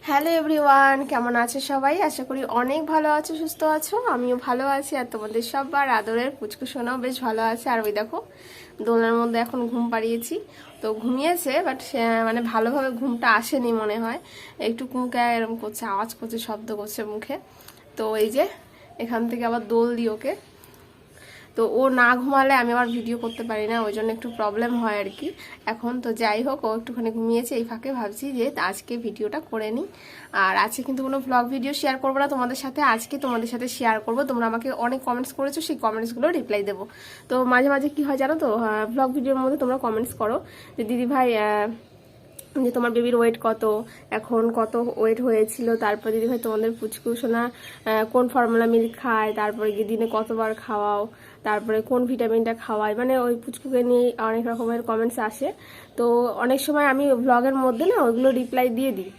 Hello everyone, কেমন আছো সবাই? আশা করি অনেক ভালো আছো, সুস্থ আছো। আমিও ভালো আছি। আর তোমাদের সবার আদরের পুচকু সোনাও বেশ ভালো আছে। আর ওই দেখো, দোলনার মধ্যে এখন ঘুম পাড়িয়েছি। তো ঘুমিয়েছে, বাট মানে ভালোভাবে ঘুমটা আসেনি মনে হয়। একটু কুঁকা এরকম করছে, আওয়াজ করছে, শব্দ করছে মুখে। তো এই যে এখান থেকে আবার দোল দিই ওকে। তো ও না ঘুমালে আমি আবার ভিডিও করতে পারি না, ওই জন্য একটু প্রবলেম হয় আর কি। এখন তো যাই হোক, ও একটুখানি ঘুমিয়েছে, এই ফাঁকে ভাবছি যে আজকে ভিডিওটা করে নিই। আর আজকে কিন্তু কোনো ব্লগ ভিডিও শেয়ার করবো না তোমাদের সাথে, আজকে তোমাদের সাথে শেয়ার করবো। তোমরা আমাকে অনেক কমেন্টস করেছো, সেই কমেন্টসগুলো রিপ্লাই দেবো। তো মাঝে মাঝে কি হয় জানো তো, ব্লগ ভিডিওর মধ্যে তোমরা কমেন্টস করো যে দিদি ভাই যে তোমার বেবির ওয়েট কত, এখন কত ওয়েট হয়েছিল, তারপর দিদি ভাই তোমাদের পুচকু সোনা কোন ফর্মুলা মিল্ক খায়, তারপরে গিয়ে দিনে কতবার খাওয়াও, তারপরে কোন ভিটামিনটা খাওয়ায়, মানে ওই পুচকুকে নিয়ে অনেক রকমের কমেন্টস আসে। তো অনেক সময় আমি ব্লগের মধ্যে না ওইগুলো রিপ্লাই দিয়ে দিই,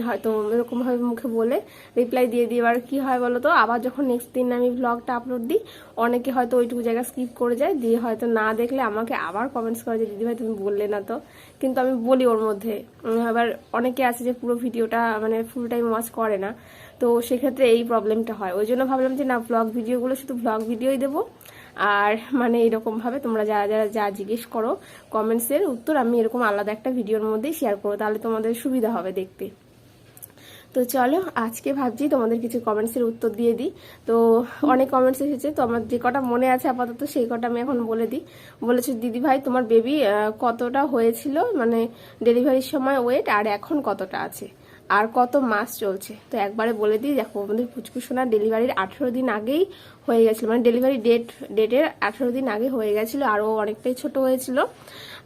হয়তো এরকমভাবে মুখে বলে রিপ্লাই দিয়ে দিই। এবার কী হয় বলো তো, আবার যখন নেক্সট দিন আমি ব্লগটা আপলোড দিই, অনেকে হয়তো ওইটুকু জায়গা স্কিপ করে যায়, দিয়ে হয়তো না দেখলে আমাকে আবার কমেন্টস করে যে দিদিভাই তুমি বললে না তো। কিন্তু আমি বলি ওর মধ্যে। আবার অনেকে আছে যে পুরো ভিডিওটা মানে ফুল টাইম ওয়াচ করে না, তো সেক্ষেত্রে এই প্রবলেমটা হয়। ওই জন্য ভাবলাম যে না, ব্লগ ভিডিওগুলো শুধু ব্লগ ভিডিওই দেবো। আর মানে এরকমভাবে তোমরা যারা যারা যা জিজ্ঞেস করো কমেন্টসের উত্তর আমি এরকম আলাদা একটা ভিডিওর মধ্যেই শেয়ার করবো, তাহলে তোমাদের সুবিধা হবে দেখতে। তো চলো আজকে ভাবছি তোমাদের কিছু কমেন্টসের উত্তর দিয়ে দিই। তো অনেক কমেন্টস এসেছে, তো আমার যে কটা মনে আছে আপাতত সেই কটা আমি এখন বলে দিই। বলেছে দিদি ভাই তোমার বেবি কতটা হয়েছিল, মানে ডেলিভারির সময় ওয়েট, আর এখন কতটা আছে, আর কত মাস চলছে। তো একবারে বলে দিই, দেখো আমাদের পুচকু সোনার ডেলিভারির 18 দিন আগেই হয়ে গেছিলো, মানে ডেলিভারি ডেটের 18 দিন আগে হয়ে গেছিলো। আরও অনেকটাই ছোট হয়েছিল।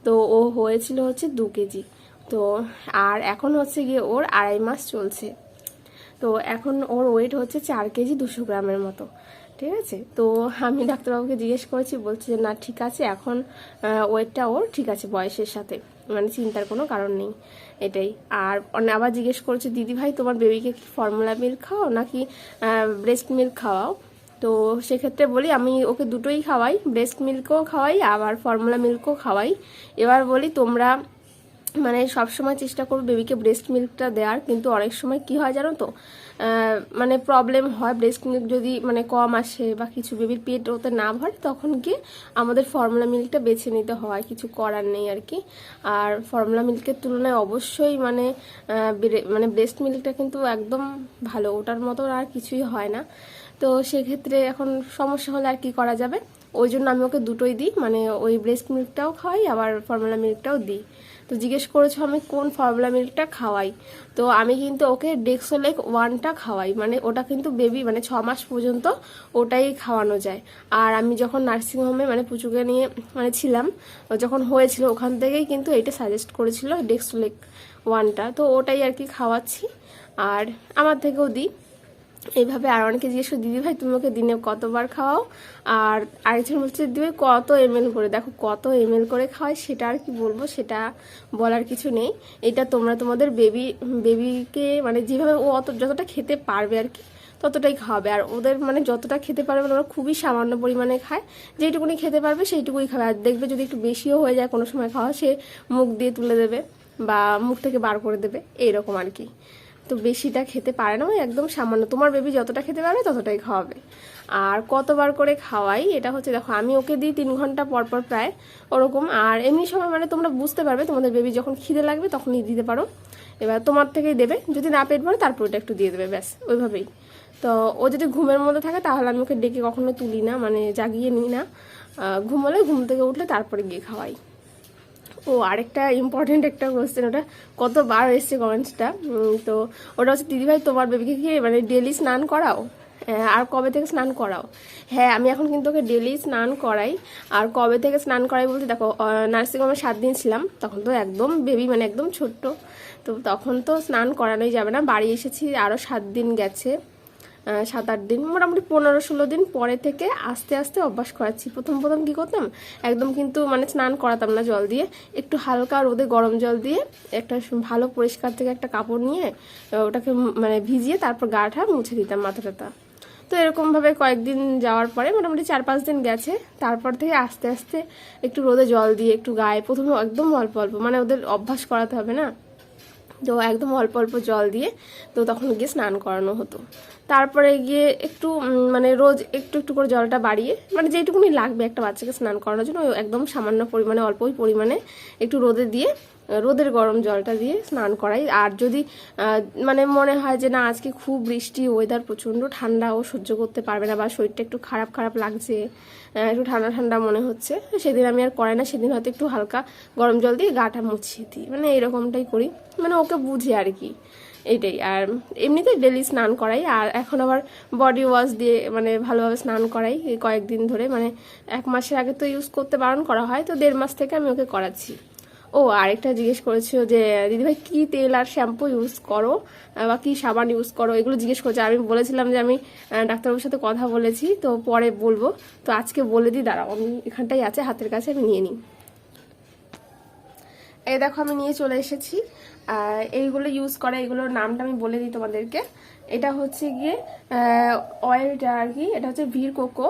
তো ও হয়েছিল হচ্ছে 2 কেজি। তো আর এখন হচ্ছে গিয়ে ওর 2.5 মাস চলছে। তো এখন ওর ওয়েট হচ্ছে 4 কেজি 200 গ্রামের মতো। ঠিক আছে। তো আমি ডাক্তারবাবুকে জিজ্ঞেস করেছি, বলছে যে না ঠিক আছে, এখন ওয়েটটা ওর ঠিক আছে বয়সের সাথে, মানে চিন্তার কোনো কারণ নেই, এটাই। আর আবার জিজ্ঞেস করেছে দিদি ভাই তোমার বেবিকে কি ফর্মুলা মিল্ক খাও নাকি ব্রেস্ট মিল্ক খাওয়াও। তো সেক্ষেত্রে বলি আমি ওকে দুটোই খাওয়াই, ব্রেস্ট মিল্কও খাওয়াই আবার ফর্মুলা মিল্কও খাওয়াই। এবার বলি তোমরা মানে সবসময় চেষ্টা করো বেবিকে ব্রেস্ট মিল্কটা দেওয়ার, কিন্তু অনেক সময় কি হয় জানো তো, মানে প্রবলেম হয়, ব্রেস্ট মিল্ক যদি মানে কম আসে বা কিছু বেবির পেট ওতে না ভরে, তখন গিয়ে আমাদের ফর্মুলা মিল্কটা বেছে নিতে হয়, কিছু করার নেই আর কি। আর ফর্মুলা মিল্কের তুলনায় অবশ্যই মানে মানে ব্রেস্ট মিল্কটা কিন্তু একদম ভালো, ওটার মতো আর কিছুই হয় না। তো সেক্ষেত্রে এখন সমস্যা হলে আর কি করা যাবে, ওই জন্য আমি ওকে দুটোই দিই, মানে ওই ব্রেস্ট মিল্কটাও খাওয়াই আবার ফর্মুলা মিল্কটাও দিই। তো জিজ্ঞেস করেছো আমি কোন ফর্মুলা মিল্কটা খাওয়াই, তো আমি কিন্তু ওকে ডেক্সোলেক 1টা খাওয়াই, মানে ওটা কিন্তু বেবি মানে 6 মাস পর্যন্ত ওটাই খাওয়ানো যায়। আর আমি যখন নার্সিংহোমে মানে পুচুকে নিয়ে মানে ছিলাম, যখন হয়েছিল ওখান থেকেই কিন্তু এটা সাজেস্ট করেছিল ডেক্সোলেক 1টা, তো ওটাই আর কি খাওয়াচ্ছি। আর আমার থেকেও দিই এইভাবে। আর অনেকে জিজ্ঞেস করে দিদি ভাই তুমি ওকে দিনে কতবার খাওয়াও, আর আরেকজন বলছে দিদি ভাই কত এমএল করে, দেখো কত এমএল করে খাওয়াই সেটা আর কি বলবো, সেটা বলার কিছু নেই। এটা তোমরা তোমাদের বেবিকে মানে যেভাবে ও যতটা খেতে পারবে আর কি ততটাই খাওয়াবে। আর ওদের মানে যতটা খেতে পারবে ওরা খুবই সামান্য পরিমাণে খায়, যেটুকুনি খেতে পারবে সেইটুকুই খাবে। আর দেখবে যদি একটু বেশিও হয়ে যায় কোনো সময় খাওয়া, সে মুখ দিয়ে তুলে দেবে বা মুখ থেকে বার করে দেবে, এইরকম আর কি। তো বেশিটা খেতে পারে না, ওই একদম সামান্য, তোমার বেবি যতটা খেতে পারবে ততটাই খাওয়াবে। আর কতবার করে খাওয়াই এটা হচ্ছে, দেখো আমি ওকে দিই 3 ঘন্টা পর পর প্রায় ওরকম। আর এমনি সময় মানে তোমরা বুঝতে পারবে তোমাদের বেবি যখন খিদে লাগবে তখনই দিতে পারো। এবার তোমার থেকেই দেবে, যদি না পেট ভরে তারপর ওটা একটু দিয়ে দেবে, ব্যাস ওইভাবেই। তো ও যদি ঘুমের মধ্যে থাকে তাহলে আমি ওকে ডেকে কখনো তুলি না, মানে জাগিয়ে নিই না। ঘুমোলে ঘুম থেকে উঠলে তারপরে গিয়ে খাওয়াই। ও আরেকটা ইম্পর্টেন্ট একটা কোয়েশ্চেন, ওটা কতবার এসছে কমেন্টসটা। তো ওটা হচ্ছে দিদিভাই তোমার বেবিকে কি মানে ডেলি স্নান করাও, আর কবে থেকে স্নান করাও। হ্যাঁ আমি এখন কিন্তু ওকে ডেলি স্নান করাই। আর কবে থেকে স্নান করাই বলতে দেখো, নার্সিংহোমে 7 দিন ছিলাম, তখন তো একদম বেবি মানে একদম ছোট্ট, তো তখন তো স্নান করানোই যাবে না। বাড়ি এসেছি আরও 7 দিন গেছে, 7-8 দিন, মোটামুটি 15-16 দিন পরে থেকে আস্তে আস্তে অভ্যাস করাচ্ছি। প্রথম প্রথম কী করতাম, একদম কিন্তু মানে স্নান করাতাম না জল দিয়ে, একটু হালকা রোদে গরম জল দিয়ে একটা ভালো পরিষ্কার থেকে একটা কাপড় নিয়ে ওটাকে মানে ভিজিয়ে তারপর গাটা মুছে দিতাম, মাথা টাথা। তো এরকমভাবে কয়েকদিন যাওয়ার পরে মোটামুটি 4-5 দিন গেছে, তারপর থেকে আস্তে আস্তে একটু রোদে জল দিয়ে একটু গায়ে, প্রথমে একদম অল্প অল্প, মানে ওদের অভ্যাস করাতে হবে না, তো একদম অল্প অল্প জল দিয়ে তো তখন গিয়ে স্নান করানো হতো। তারপরে গিয়ে একটু মানে রোজ একটু একটু করে জলটা বাড়িয়ে, মানে যেটুকুনি লাগবে একটা বাচ্চাকে স্নান করানোর জন্য একদম সামান্য পরিমাণে অল্পই পরিমাণে একটু রোদে দিয়ে, রোদের গরম জলটা দিয়ে স্নান করাই। আর যদি মানে মনে হয় যে না আজকে খুব বৃষ্টি, ওয়েদার প্রচণ্ড ঠান্ডা, ও সহ্য করতে পারবে না বা শরীরটা একটু খারাপ খারাপ লাগছে, একটু ঠান্ডা ঠান্ডা মনে হচ্ছে, সেদিন আমি আর করাই না। সেদিন হয়তো একটু হালকা গরম জল দিয়ে গাটা মুছিয়ে দিই, মানে এরকমটাই করি, মানে ওকে বুঝে আর কি, এইটাই। আর এমনিতে ডেলি স্নান করাই। আর এখন আবার বডি ওয়াশ দিয়ে মানে ভালোভাবে স্নান করাই এই কয়েকদিন ধরে, মানে 1 মাসের আগে তো ইউজ করতে বারণ করা হয়, তো 1.5 মাস থেকে আমি ওকে করাচ্ছি। ও আরেকটা জিজ্ঞেস করেছিল যে দিদিভাই কি তেল আর শ্যাম্পু ইউজ করো বা কি সাবান ইউজ করো, এগুলো জিজ্ঞেস করছে। আমি বলেছিলাম যে আমি ডাক্তারবাবুর সাথে কথা বলেছি, তো পরে বলবো, তো আজকে বলে দিই, দাঁড়াও আমি এখানটাই আছে হাতের কাছে, আমি নিয়ে নিই। এই দেখো আমি নিয়ে চলে এসেছি। এইগুলো ইউজ করে, এগুলোর নামটা আমি বলে দিই তোমাদেরকে। এটা হচ্ছে গিয়ে অয়েলটা আর কি, এটা হচ্ছে ভির কোকো,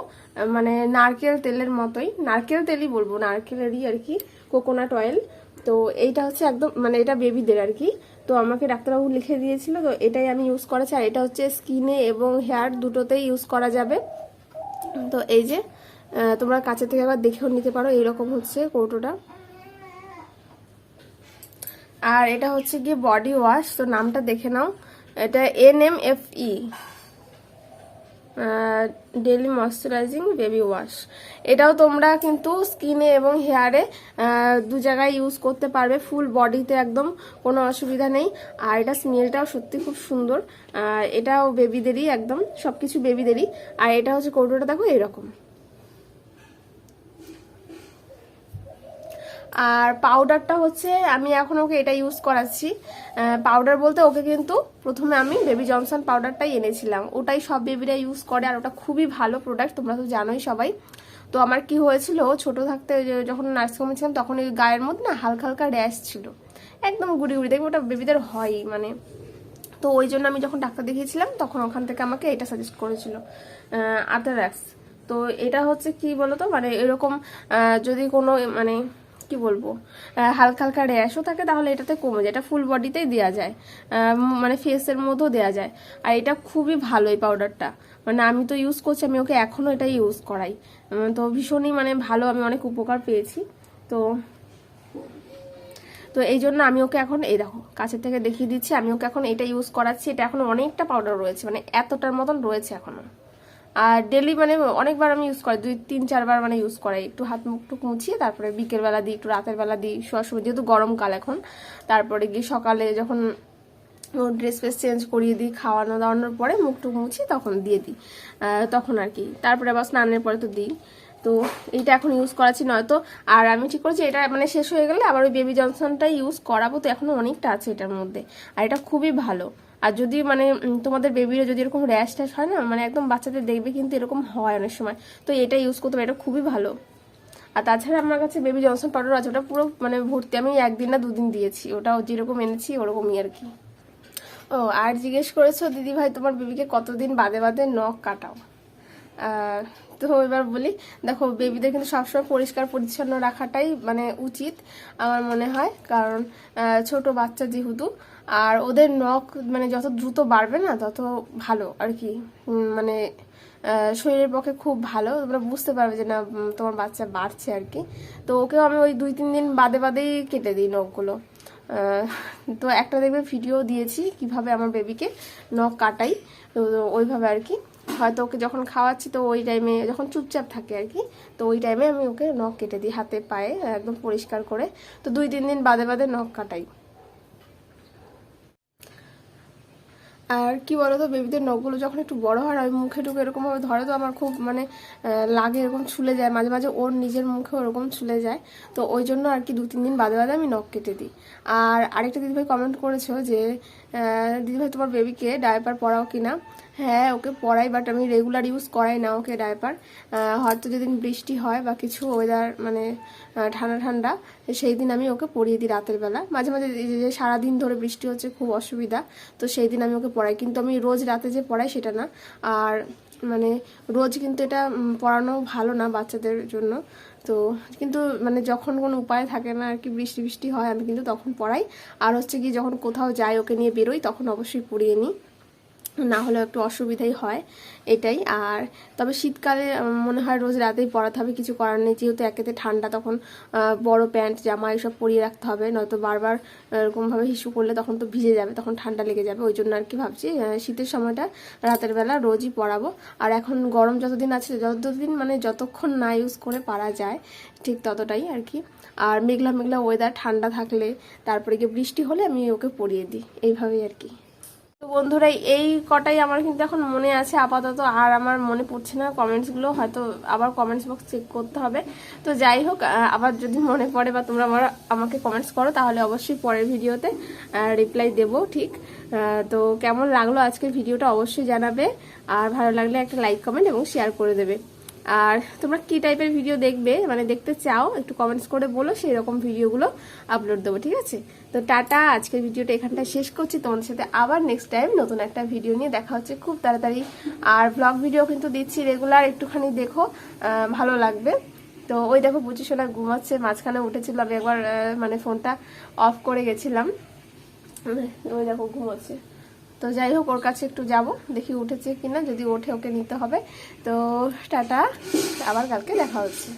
মানে নারকেল তেলের মতোই, নারকেল তেলই বলবো, নারকেলেরই আর কি, কোকোনাট অয়েল। তো এইটা হচ্ছে একদম মানে এটা বেবিদের আর কি, তো আমাকে ডাক্তারবাবু লিখে দিয়েছিল, তো এটাই আমি ইউজ করেছি। আর এটা হচ্ছে স্কিনে এবং হেয়ার দুটোতেই ইউজ করা যাবে। তো এই যে তোমরা কাছে থেকে আবার দেখেও নিতে পারো, এইরকম হচ্ছে কৌটোটা। আর এটা হচ্ছে গিয়ে বডি ওয়াশ, তো নামটা দেখে নাও, এটা NMFE daily moisturising baby wash. এটাও তোমরা কিন্তু স্কিনে এবং হেয়ারে 2 জায়গায় ইউজ করতে পারবে, ফুল বডিতে একদম কোনো অসুবিধা নেই। আর এটা স্মেলটাও সত্যি খুব সুন্দর, এটাও বেবিদেরই, একদম সবকিছু বেবিদেরই। আর এটা হচ্ছে কৌটোটা দেখো এরকম। আর পাউডারটা হচ্ছে আমি এখন ওকে এটা ইউজ করাচ্ছি। পাউডার বলতে ওকে কিন্তু প্রথমে আমি বেবি জনসন পাউডারটাই এনেছিলাম, ওটাই সব বেবিরা ইউজ করে, আর ওটা খুবই ভালো প্রোডাক্ট, তোমরা তো জানোই সবাই। তো আমার কি হয়েছিল, ছোট থাকতে যখন নার্সিংহোমে ছিলাম তখন ওই গায়ের মধ্যে না হালকা হালকা র্যাশ ছিল, একদম গুড়ি গুড়ি, দেখবে ওটা বেবিদের হয়ই মানে। তো ওই জন্য আমি যখন ডাক্তার দেখিয়েছিলাম তখন ওখান থেকে আমাকে এটা সাজেস্ট করেছিল, আতারাক্স। তো এটা হচ্ছে কি বলতো, মানে এরকম যদি কোনো মানে কি বলবো হালকা হালকা র্যাশও থাকে তাহলে এটাতে কমে যায়, এটা ফুল বডিতেই দেওয়া যায়, মানে ফেসের মধ্যেও দেওয়া যায়। আর এটা খুবই ভালো এই পাউডারটা, মানে আমি তো ইউজ করছি, আমি ওকে এখনো এটা ইউজ করাই, তো ভীষণই মানে ভালো, আমি অনেক উপকার পেয়েছি। তো তো এই জন্য আমি ওকে এখন এই দেখো কাছের থেকে দেখিয়ে দিচ্ছি, আমি ওকে এখন এটা ইউজ করাচ্ছি। এটা এখন অনেকটা পাউডার রয়েছে, মানে এতটার মতন রয়েছে এখনো। আর ডেলি মানে অনেকবার আমি ইউজ করি, 2-3-4 বার মানে ইউজ করাই, একটু হাত মুখটুক মুছিয়ে তারপরে বিকেল বেলা দিই, একটু রাতের বেলা দিই শোয়ার সময়, যেহেতু গরমকাল এখন। তারপরে গিয়ে সকালে যখন ড্রেস ফ্রেস চেঞ্জ করিয়ে দিই, খাওয়ানো দাওয়ানোর পরে মুখটুক মুছি তখন দিয়ে দিই, তখন আর কি। তারপরে আবার স্নানের পরে তো দিই। তো এইটা এখন ইউজ করাচ্ছি, নয়তো আর আমি ঠিক করেছি এটা মানে শেষ হয়ে গেলে আবার ওই বেবি জনসনটাই ইউজ করাবো, তো এখনো অনেকটা আছে এটার মধ্যে। আর এটা খুবই ভালো। আর যদি মানে তোমাদের বেবিরা যদি এরকম র্যাশ ট্যাশ হয় না, মানে একদম বাচ্চাদের দেখবে কিন্তু এরকম হয় অনেক সময়, তো এটা ইউজ করতে হবে, এটা খুবই ভালো। আর তাছাড়া আমার কাছে বেবি জনসন পাউডার আছে, ওটা পুরো মানে ভর্তি, আমি 1 দিন না 2 দিন দিয়েছি, ওটাও যেরকম এনেছি ওরকমই আর কি। ও আর জিজ্ঞেস করেছো দিদি ভাই তোমার বেবিকে কতদিন বাদে বাদে নখ কাটাও। তো এবার বলি, দেখো বেবিদের কিন্তু সবসময় পরিষ্কার পরিচ্ছন্ন রাখাটাই মানে উচিত আমার মনে হয়, কারণ ছোট বাচ্চা যেহেতু, আর ওদের নখ মানে যত দ্রুত বাড়বে না তত ভালো আর কি, মানে শরীরের পক্ষে খুব ভালো, তোমরা বুঝতে পারবে যে না তোমার বাচ্চা বাড়ছে আর কি। তো ওকেও আমি ওই 2-3 দিন বাদে বাদেই কেটে দিই নখগুলো। তো একটা দেখবে ভিডিও দিয়েছি কিভাবে আমার বেবিকে নখ কাটাই, তো ওইভাবে আর কি। হয়তো ওকে যখন খাওয়াচ্ছি তো ওই টাইমে যখন চুপচাপ থাকে আর কি, তো ওই টাইমে আমি ওকে নখ কেটে দিই হাতে পায়ে একদম পরিষ্কার করে, তো 2-3 দিন বাদে বাদে নখ কাটাই। আর কি বলতো বেবিদের নখগুলো যখন একটু বড় হয় ওই মুখে টুকে এরকম ভাবে ধরে, তো আমার খুব মানে লাগে, এরকম ছুলে যায় মাঝে মাঝে, ওর নিজের মুখে ওরকম ছুলে যায়, তো ওই জন্য আর কি 2-3 দিন বাদে বাদে আমি নখ কেটে দিই। আর আরেকটা দিদিভাই কমেন্ট করেছো যে দিদিভাই তোমার বেবিকে ডায়াপার পরাও কিনা। হ্যাঁ ওকে পরাই, বাট আমি রেগুলার ইউজ করাই না ওকে ডায়াপার, হয়তো যেদিন বৃষ্টি হয় বা কিছু ওয়েদার মানে ঠান্ডা ঠান্ডা সেই দিন আমি ওকে পরিয়ে দিই রাতের বেলা, মাঝে মাঝে যে সারাদিন ধরে বৃষ্টি হচ্ছে খুব অসুবিধা, তো সেই দিন আমি ওকে পড়াই, কিন্তু আমি রোজ রাতে যে পড়াই সেটা না। আর মানে রোজ কিন্তু এটা পড়ানো ভালো না বাচ্চাদের জন্য, তো কিন্তু মানে যখন কোনো উপায় থাকে না আর কি, বৃষ্টি বৃষ্টি হয়, আমি কিন্তু তখন পরাই। আর হচ্ছে কি যখন কোথাও যাই ওকে নিয়ে বেরোই তখন অবশ্যই পরিয়ে নিই, না হলে একটু অসুবিধাই হয় এটাই। আর তবে শীতকালে মনে হয় রোজ রাতেই পরাতে হবে, কিছু করার নেই, যেহেতু একেতে ঠান্ডা, তখন বড় প্যান্ট জামা এসব পরিয়ে রাখতে হবে, নয়তো বারবার এরকমভাবে হিসু করলে তখন তো ভিজে যাবে, তখন ঠান্ডা লেগে যাবে। ওই জন্য আর কি ভাবছি শীতের সময়টা রাতের বেলা রোজই পরাবো। আর এখন গরম যতদিন আছে, যতদিন মানে যতক্ষণ না ইউজ করে পারা যায় ঠিক ততটাই আর কি। আর মেঘলা মেঘলা ওয়েদার, ঠান্ডা থাকলে তারপরে গিয়ে বৃষ্টি হলে আমি ওকে পরিয়ে দিই, এইভাবেই আর কি। তো বন্ধুরা এই কটাই আমার কিন্তু এখন মনে আছে আপাতত, আর আমার মনে পড়ছে না কমেন্টসগুলো, হয়তো আবার কমেন্টস বক্স চেক করতে হবে। তো যাই হোক, আবার যদি মনে পড়ে বা তোমরা আমাকে কমেন্টস করো তাহলে অবশ্যই পরের ভিডিওতে রিপ্লাই দেবো ঠিক। তো কেমন লাগলো আজকের ভিডিওটা অবশ্যই জানাবে, আর ভালো লাগলে একটা লাইক কমেন্ট এবং শেয়ার করে দেবে। আর তোমরা কি টাইপের ভিডিও দেখবে, মানে দেখতে চাও, একটু কমেন্টস করে বলো, সেই রকম ভিডিওগুলো আপলোড দেবো, ঠিক আছে? তো টাটা, আজকের ভিডিওটা এখানটা শেষ করছি। তোমাদের সাথে আবার নেক্সট টাইম নতুন একটা ভিডিও নিয়ে দেখা হচ্ছে খুব তাড়াতাড়ি। আর ব্লগ ভিডিও কিন্তু দিচ্ছি রেগুলার, একটুখানি দেখো, ভালো লাগবে। তো ওই দেখো বুচি সোনা ঘুমাচ্ছে, মাঝখানে উঠেছিল, আমি একবার মানে ফোনটা অফ করে গেছিলাম, ওই দেখো ঘুমাচ্ছে। তো যাই হোক, ওর কাছে একটু যাব, দেখি উঠেছে কিনা, যদি ওঠে ওকে নিতে হবে। তো টাটা, আবার কালকে দেখা হচ্ছে।